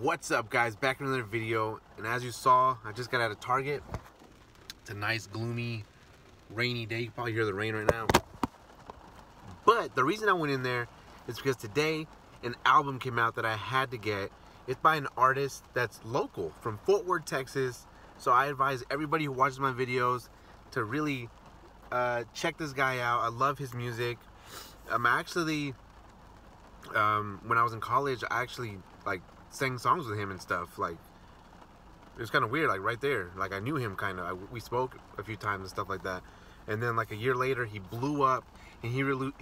What's up, guys? Back in another video, and as you saw, I just got out of Target. It's a nice, gloomy, rainy day. You can probably hear the rain right now. But the reason I went in there is because today an album came out that I had to get. It's by an artist that's local from Fort Worth, Texas. So I advise everybody who watches my videos to really check this guy out. I love his music. I'm actually, when I was in college, I actually sang songs with him and stuff. Like, it was kind of weird, like right there. Like, I knew him kind of. We spoke a few times and stuff like that. And then like a year later, he blew up and he released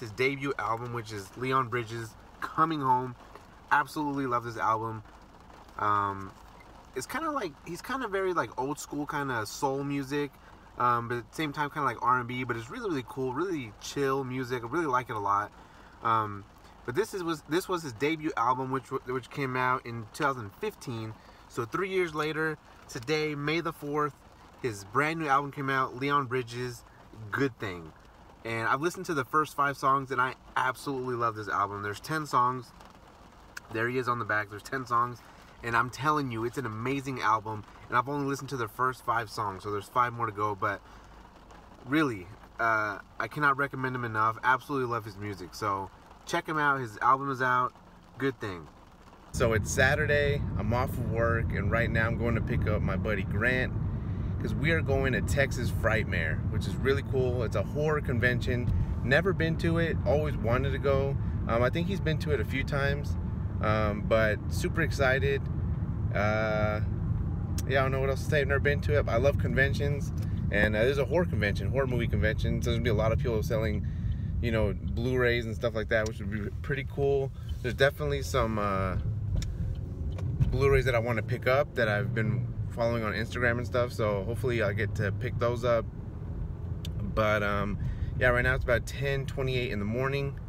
his debut album, which is Leon Bridges' Coming Home. Absolutely love this album. It's kind of like, he's kind of very like old school kind of soul music, but at the same time kind of like R&B, but it's really cool, really chill music. I really like it a lot. But this was his debut album, which came out in 2015. So 3 years later, today, May the 4th, his brand new album came out, Leon Bridges, Good Thing. And I've listened to the first 5 songs, and I absolutely love this album. There's 10 songs. There he is on the back. There's 10 songs. And I'm telling you, it's an amazing album. And I've only listened to the first 5 songs, so there's 5 more to go. But really, I cannot recommend him enough. Absolutely love his music. So check him out. His album is out. Good Thing. So it's Saturday. I'm off of work, and right now I'm going to pick up my buddy Grant, because we are going to Texas Frightmare, which is really cool. It's a horror convention. Never been to it. Always wanted to go. I think he's been to it a few times, but super excited. Yeah, I don't know what else to say. I've never been to it. I love conventions, and there's a horror convention, horror movie convention. So there's gonna be a lot of people selling, you know, Blu-rays and stuff like that, which would be pretty cool. There's definitely some Blu-rays that I want to pick up that I've been following on Instagram and stuff, so hopefully I'll get to pick those up. But yeah, right now it's about 10:28 in the morning.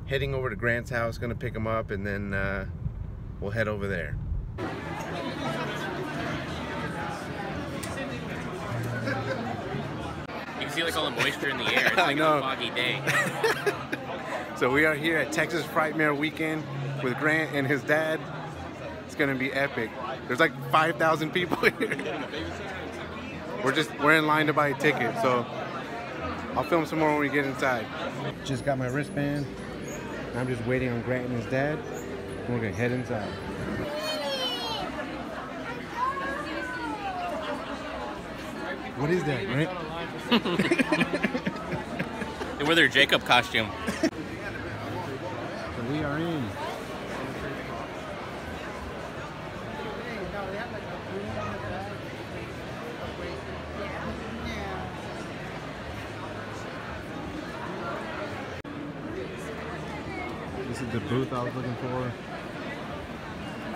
Heading over to Grant's house, gonna pick him up, and then we'll head over there. You can see like all the moisture in the air. It's like a foggy day. So we are here at Texas Frightmare weekend with Grant and his dad. It's gonna be epic. There's like 5,000 people here. We're in line to buy a ticket, so I'll film some more when we get inside. Just got my wristband. I'm just waiting on Grant and his dad. And we're gonna head inside. What is that, Grant? They wear their Jacob costume. So we are in. This is the booth I was looking for.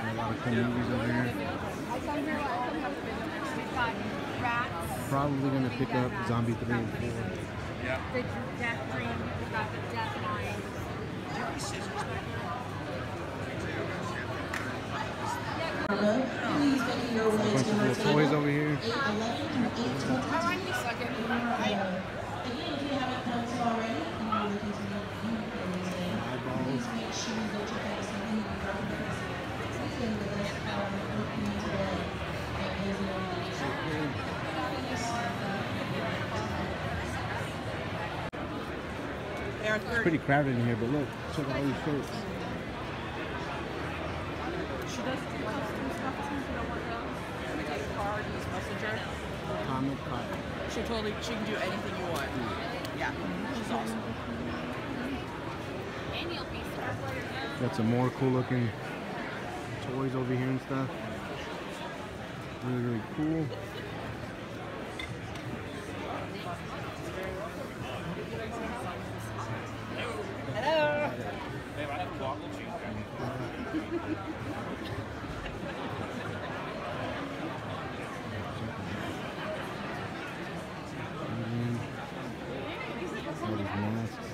A lot of cool movies over here. Probably gonna pick up Zombie 3 and 4. Yeah. The Death Dream, we've got the Death Line. A bunch of little toys over here. How long you second? It's pretty crowded in here, but look, check out all these shirts. She does do stuff too, if you don't want those. Like card, use messenger. Comic card. She can do anything you want. Yeah, she's awesome. Got some more cool looking toys over here and stuff. Really cool. Hello. All these masks.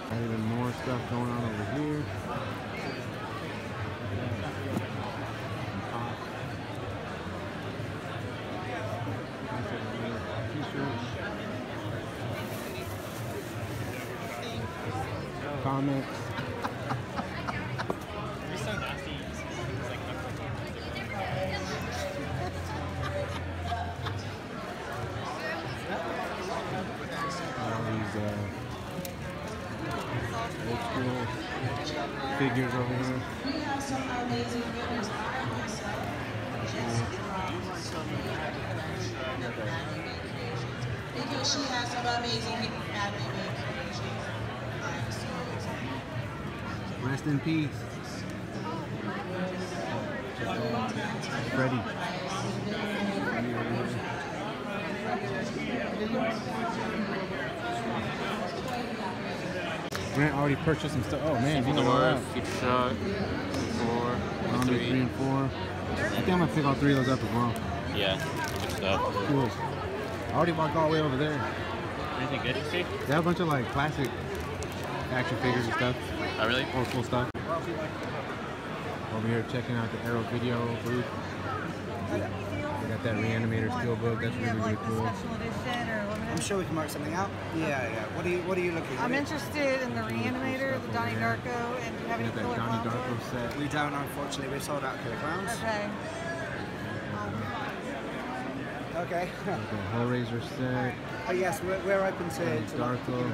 Got even more stuff going on over here. comics. You're so nasty. It's like All these old school figures over here. We have some amazing viewers. Because she has some amazing family vacations. Rest in peace. Freddy. Grant already purchased some stuff. Oh man, you know what? Keep shot. 4, 3 and 4. I think I'm gonna pick all 3 of those up as well. Yeah, good stuff. Cool. I already walked all the way over there. Anything good to see? They have a bunch of like classic action figures and stuff. Oh, really? Old school stuff. Over here checking out the Arrow Video booth. They got that Reanimator Steelbook. That's really, really cool. I'm sure we can work something out. Yeah. What are you looking at? I'm interested in the Reanimator, the Donnie Darko, and do you have any Got that killer Donnie clowns? Darko set. We don't, unfortunately. We've sold out Killer Clowns. Okay. Okay. The Hellraiser set. Oh yes, we're open to Darko.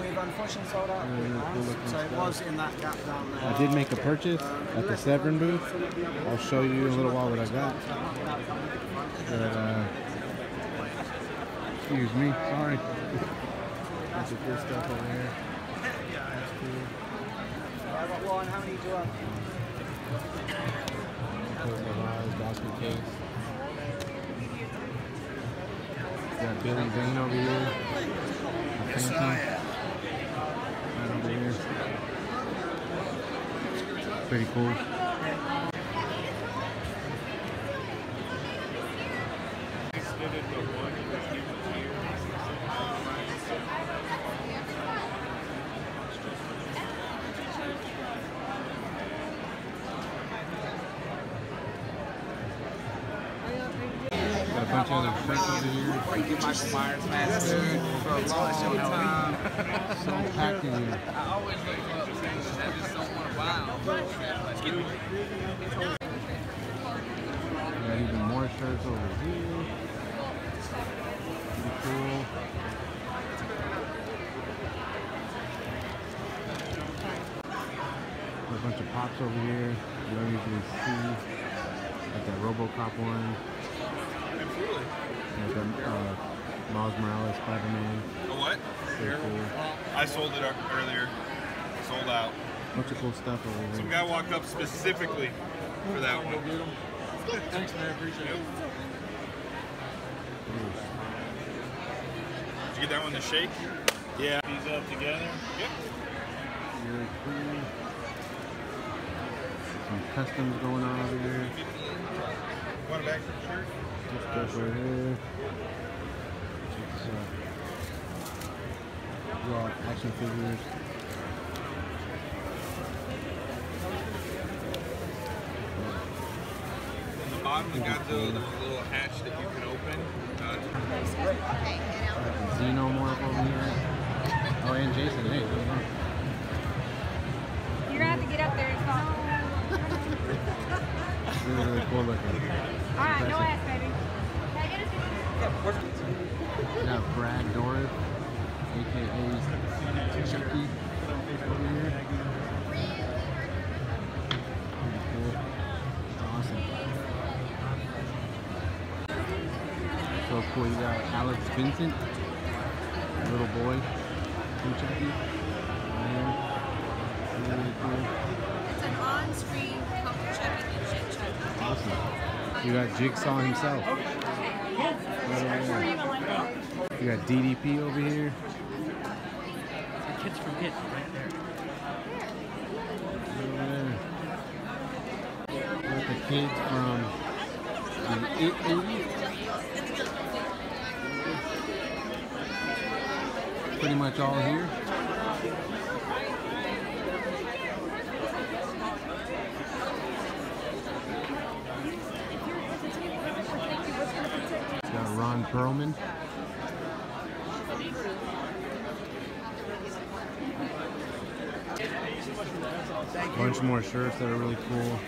We've unfortunately sold out Killer Clowns, so it was in that gap down there. I did make a purchase at the Severn booth. I'll show you in a little while what I got. But, excuse me, sorry. Bunch of cool stuff over here. That's cool. I got one. How many do you want? Basket case. Got Billy Zane over here. Phantom. Right over here. Pretty cool. Got a bunch of other shirts over here. Michael Myers mask, dude, for a long time. So packed in here. I always look up things that I just don't want to buy them. Got even more shirts over here. Pretty cool. Got a bunch of pops over here. You don't usually see. Got that RoboCop one. Got that Miles Morales Spider-Man. A what? Pretty cool. I sold it earlier. Sold out. Bunch of cool stuff over here. Some guy walked up specifically for that one. Thanks, man. Appreciate it. Did you get that one to shake? Yeah. These up together? Yep. Really cool. Some customs going on over here. Want a bag for the shirt? This stuff right here. Check this out. Raw action figures. On the bottom, we got the little hatch that you can open. Xenomorph over here. Oh, and Jason. Hey, what's on? You're gonna have to get up there and stop. Really, really cool looking. Alright, no ass, baby. We got Brad Dourif, aka Chucky, over here. Pretty cool. It's awesome. So cool. You got Alex Vincent, little boy, from Chucky. Really cool. It's an on-screen Pumpkin Chucky and Shit Chucky. Awesome. You got Jigsaw himself. You got DDP over here. The kids forget right there. Got the kids from the 80s. Pretty much all here. Got Ron Perlman. Bunch more shirts that are really cool.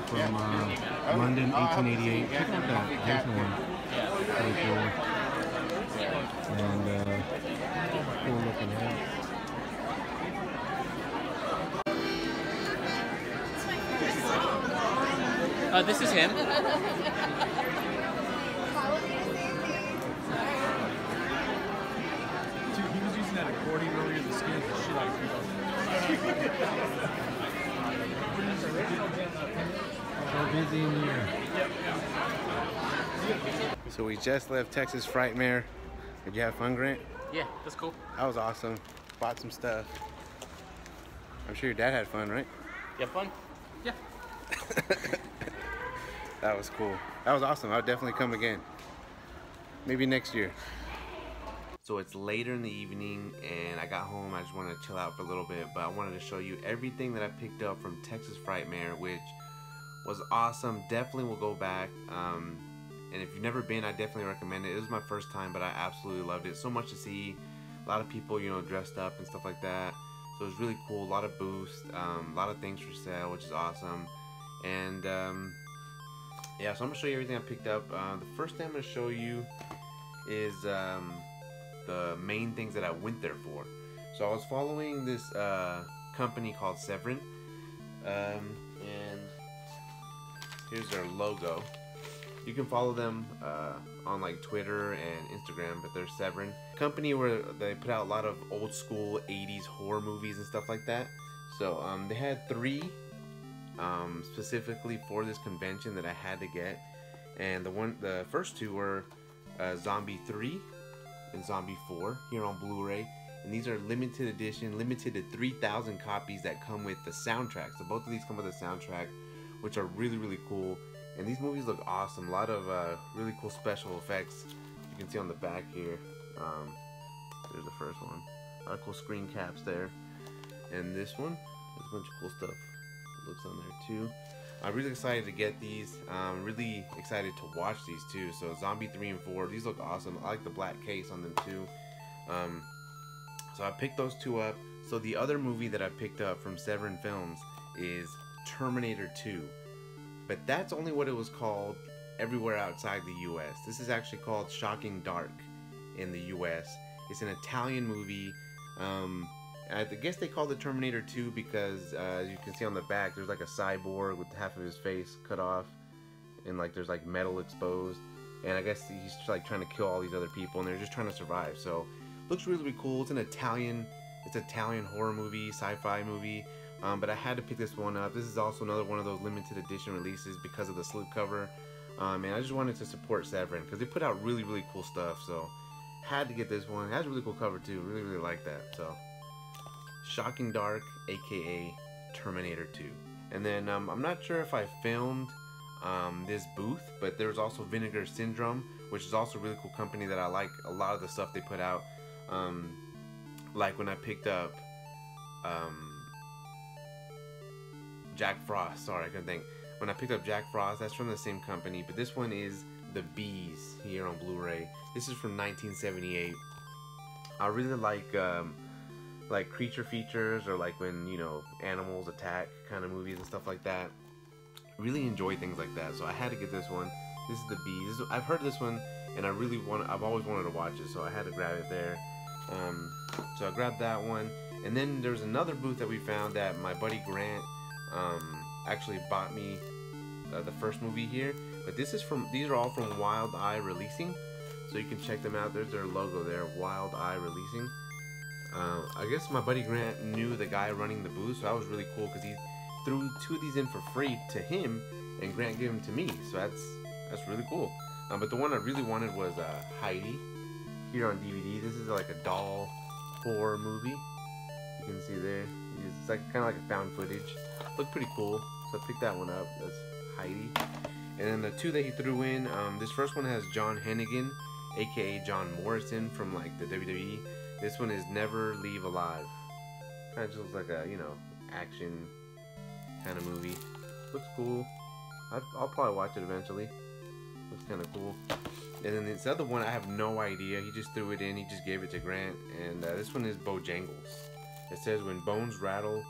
From London, 1888. Check out that Jason one. Pretty cool. And cool looking hat. This is him. Dude, he was using that accordion earlier to scare the shit out of people. So busy in here. So we just left Texas Frightmare. Did you have fun, Grant? Yeah, that's cool. That was awesome. Bought some stuff. I'm sure your dad had fun, right? You have fun? Yeah. That was cool. That was awesome. I would definitely come again. Maybe next year. So it's later in the evening and I got home. I just wanted to chill out for a little bit, but I wanted to show you everything that I picked up from Texas Frightmare, which was awesome. Definitely will go back. And if you've never been, I definitely recommend it. It was my first time, but I absolutely loved it. So much to see. A lot of people, you know, dressed up and stuff like that. So it was really cool. A lot of boosts, a lot of things for sale, which is awesome. And yeah, so I'm gonna show you everything I picked up. The first thing I'm gonna show you is the main things that I went there for. So I was following this company called Severin, and here's their logo. You can follow them on like Twitter and Instagram, but they're Severin. Company where they put out a lot of old school 80s horror movies and stuff like that. So they had 3 specifically for this convention that I had to get, and the first 2 were Zombie 3 and Zombie 4 here on Blu-ray, and these are limited edition, limited to 3,000 copies that come with the soundtrack. So both of these come with a soundtrack, which are really, really cool. And these movies look awesome. A lot of really cool special effects. You can see on the back here. There's the first one. A lot of cool screen caps there. And this one, there's a bunch of cool stuff. Looks on there too. I'm really excited to get these. I'm really excited to watch these too. So Zombie 3 and 4, these look awesome. I like the black case on them too. So I picked those 2 up. So the other movie that I picked up from Severin Films is Terminator 2. But that's only what it was called everywhere outside the US. This is actually called Shocking Dark in the US. It's an Italian movie. I guess they called it Terminator 2 because as you can see on the back, there's like a cyborg with half of his face cut off, and like there's like metal exposed, and I guess he's like trying to kill all these other people, and they're just trying to survive. So looks really, really cool. It's an Italian horror movie, sci-fi movie. But I had to pick this one up. This is also another one of those limited edition releases because of the slipcover. And I just wanted to support Severin because they put out really, really cool stuff. So had to get this one. It has a really cool cover too. Really, really like that. So Shocking Dark, aka Terminator 2. And then I'm not sure if I filmed this booth, but there's also Vinegar Syndrome, which is also a really cool company that I like a lot of the stuff they put out. Like when I picked up Jack Frost, sorry, I couldn't think. When I picked up Jack Frost, that's from the same company, but this one is The Bees here on Blu-ray. This is from 1978. I really like creature features, or like when, you know, animals attack kind of movies and stuff like that. Really enjoy things like that, so I had to get this one. This is The Bees. I've heard this one, and I've always wanted to watch it, so I had to grab it there. So I grabbed that one, and then there's another booth that we found that my buddy Grant actually bought me the first movie here, but these are all from Wild Eye Releasing, so you can check them out. There's their logo there, Wild Eye Releasing. I guess my buddy Grant knew the guy running the booth, so that was really cool because he threw 2 of these in for free to him, and Grant gave them to me, so that's really cool. But the one I really wanted was Heidi here on DVD. This is like a doll horror movie. You can see there. It's like kind of like a found footage. Looked pretty cool, so I picked that one up. That's Heidi. And then the 2 that he threw in, this first one has John Hennigan, aka John Morrison from like the WWE. This one is Never Leave Alive. Kind of just looks like a, you know, action kind of movie. Looks cool. I'll probably watch it eventually. Looks kind of cool. And then this other one, I have no idea. He just threw it in. He just gave it to Grant. And this one is Bojangles. It says, when bones rattle,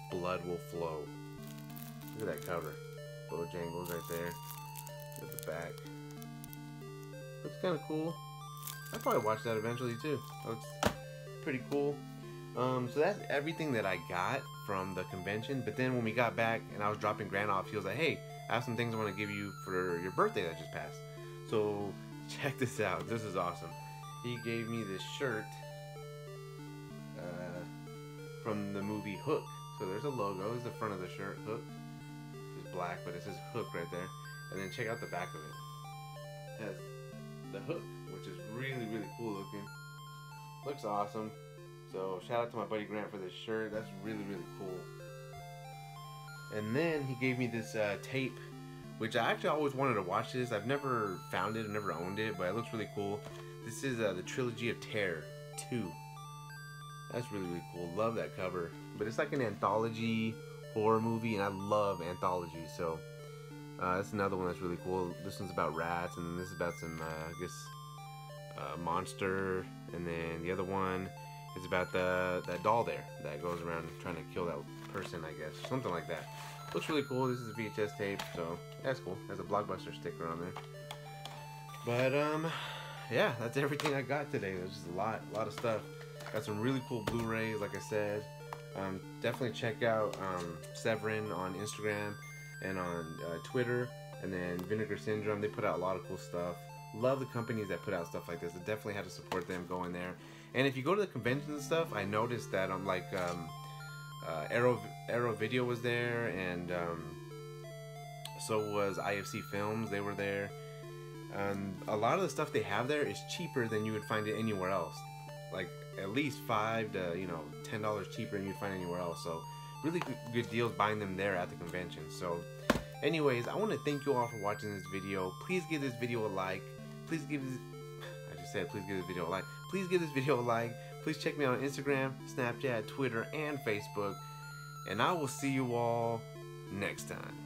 blood will flow. Look at that cover. Bojangles right there. At the back. Looks kind of cool. I'll probably watch that eventually too. Looks pretty cool. So that's everything that I got from the convention. But then when we got back and I was dropping Grant off, he was like, hey, I have some things I want to give you for your birthday that just passed. So check this out. This is awesome. He gave me this shirt from the movie Hook. So there's a logo. This is the front of the shirt. Hook. It's black, but it says Hook right there. And then check out the back of it. It has the hook, which is really, really cool looking. Looks awesome. So shout out to my buddy Grant for this shirt. That's really, really cool. And then he gave me this tape, which I actually always wanted to watch this. I've never found it, I've never owned it, but it looks really cool. This is the Trilogy of Terror 2. That's really, really cool. Love that cover. But it's like an anthology horror movie, and I love anthologies. So that's another one that's really cool. This one's about rats, and then this is about some, I guess, monster. And then the other one is about that doll there that goes around trying to kill that person, I guess. Something like that. Looks really cool. This is a VHS tape, so that's cool. There's a Blockbuster sticker on there. But, yeah, that's everything I got today. There's just a lot of stuff. Got some really cool Blu-rays, like I said. Definitely check out Severin on Instagram and on Twitter, and then Vinegar Syndrome. They put out a lot of cool stuff. Love the companies that put out stuff like this. I definitely had to support them going there. And if you go to the conventions and stuff, I noticed that Arrow Video was there, and so was IFC Films. They were there. A lot of the stuff they have there is cheaper than you would find it anywhere else. Like at least $5 to $10 cheaper than you'd find anywhere else. So really good deals buying them there at the convention. So anyways, I want to thank you all for watching this video. Please give this video a like. Please give this, I just said please give this video a like. Please give this video a like. Please check me out on Instagram, Snapchat, Twitter, and Facebook. And I will see you all next time.